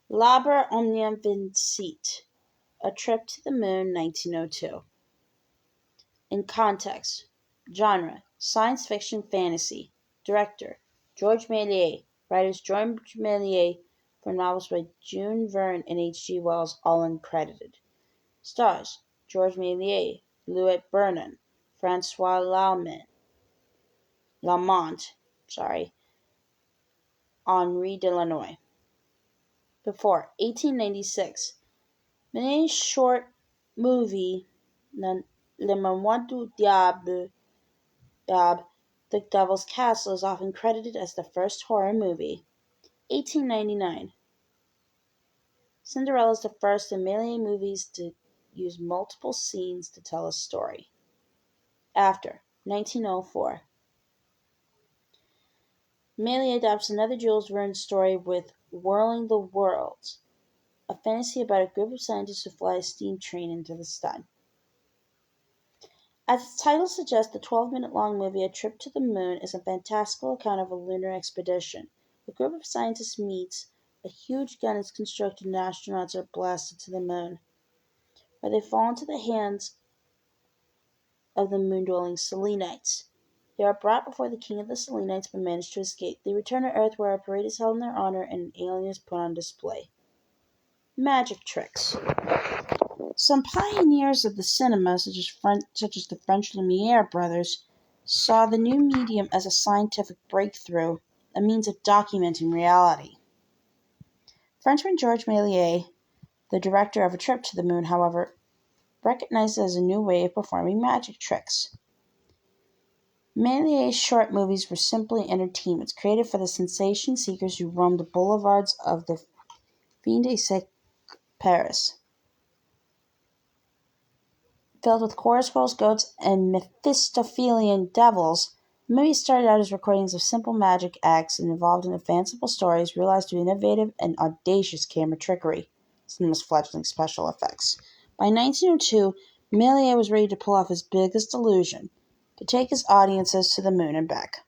Labor Omnia Vincit, A Trip to the Moon, 1902. In context, genre, science fiction fantasy. Director, George Méliès. Writers, George Méliès, from novels by Jules Verne and H. G. Wells, all uncredited. Stars, George Méliès, Louis Bernon, Francois Lamont, Henri Delanoy. Before 1896, Méliès' short movie Le Mémoire du Diable, The Devil's Castle, is often credited as the first horror movie. 1899, Cinderella is the first of Méliès movies to use multiple scenes to tell a story. After 1904, Méliès adapts another Jules Verne story with Whirling the Worlds, a fantasy about a group of scientists who fly a steam train into the sun. As its title suggests, the 12-minute-long movie A Trip to the Moon is a fantastical account of a lunar expedition. A group of scientists meets, a huge gun is constructed, and astronauts are blasted to the moon, where they fall into the hands of the moon-dwelling Selenites. They are brought before the king of the Selenites but manage to escape. They return to Earth, where a parade is held in their honor and an alien is put on display. Magic tricks. Some pioneers of the cinema, such as the French Lumiere brothers, saw the new medium as a scientific breakthrough, a means of documenting reality. Frenchman Georges Méliès, the director of A Trip to the Moon, however, recognized it as a new way of performing magic tricks. Méliès' short movies were simply entertainments created for the sensation seekers who roamed the boulevards of the fin de siècle Paris. Filled with chorus-girls, goats, and Mephistophelian devils, the movie started out as recordings of simple magic acts and evolved into fanciful stories realized through innovative and audacious camera trickery, cinema's fledgling special effects. By 1902, Méliès was ready to pull off his biggest illusion, to take his audiences to the moon and back.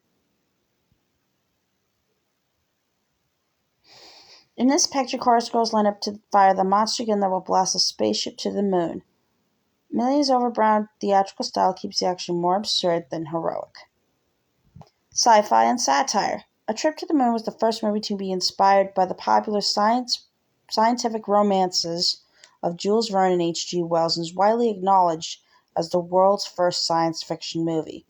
In this picture, chorus girls line up to fire the monster gun that will blast a spaceship to the moon. Méliès' overbrown theatrical style keeps the action more absurd than heroic. Sci-fi and satire. A Trip to the Moon was the first movie to be inspired by the popular scientific romances of Jules Verne and H. G. Wells and is widely acknowledged as the world's first science fiction movie.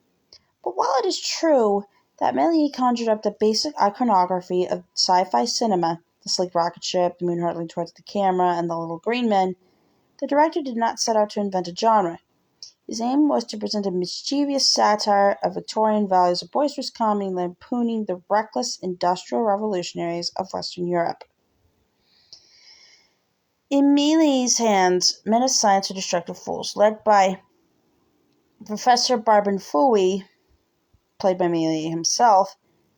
But while it is true that Méliès conjured up the basic iconography of sci-fi cinema, the sleek rocket ship, the moon hurtling towards the camera, and the little green men, the director did not set out to invent a genre. His aim was to present a mischievous satire of Victorian values, a boisterous comedy lampooning the reckless industrial revolutionaries of Western Europe. In Méliès' hands, men of science are destructive fools, led by Professor Barbenfouille, played by Méliès himself.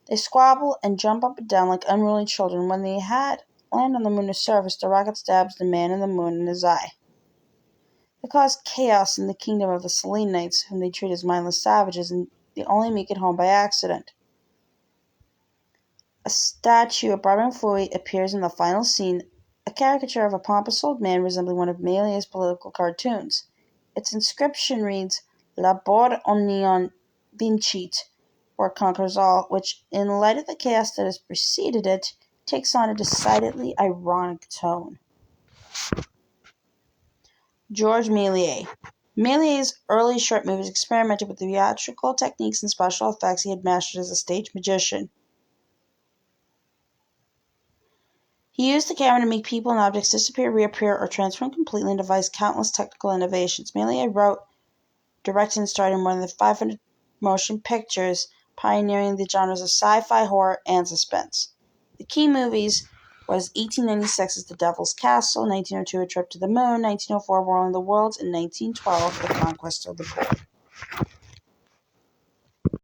They squabble and jump up and down like unruly children. When they land on the moon's surface, the rocket stabs the man in the moon in his eye. They cause chaos in the kingdom of the Selenites, whom they treat as mindless savages, and they only make it home by accident. A statue of Barbenfouille appears in the final scene, a caricature of a pompous old man resembling one of Méliès' political cartoons. Its inscription reads, Labor Omnia Vincit, or conquers all, which, in light of the chaos that has preceded it, takes on a decidedly ironic tone. George Méliès. Méliès' early short movies experimented with theatrical techniques and special effects he had mastered as a stage magician. He used the camera to make people and objects disappear, reappear, or transform completely and devised countless technical innovations. Méliès wrote, directed, and starred in more than 500 motion pictures, pioneering the genres of sci-fi, horror, and suspense. The key movies was 1896's The Devil's Castle, 1902 A Trip to the Moon, 1904 Whirling the Worlds, and 1912 The Conquest of the Pole.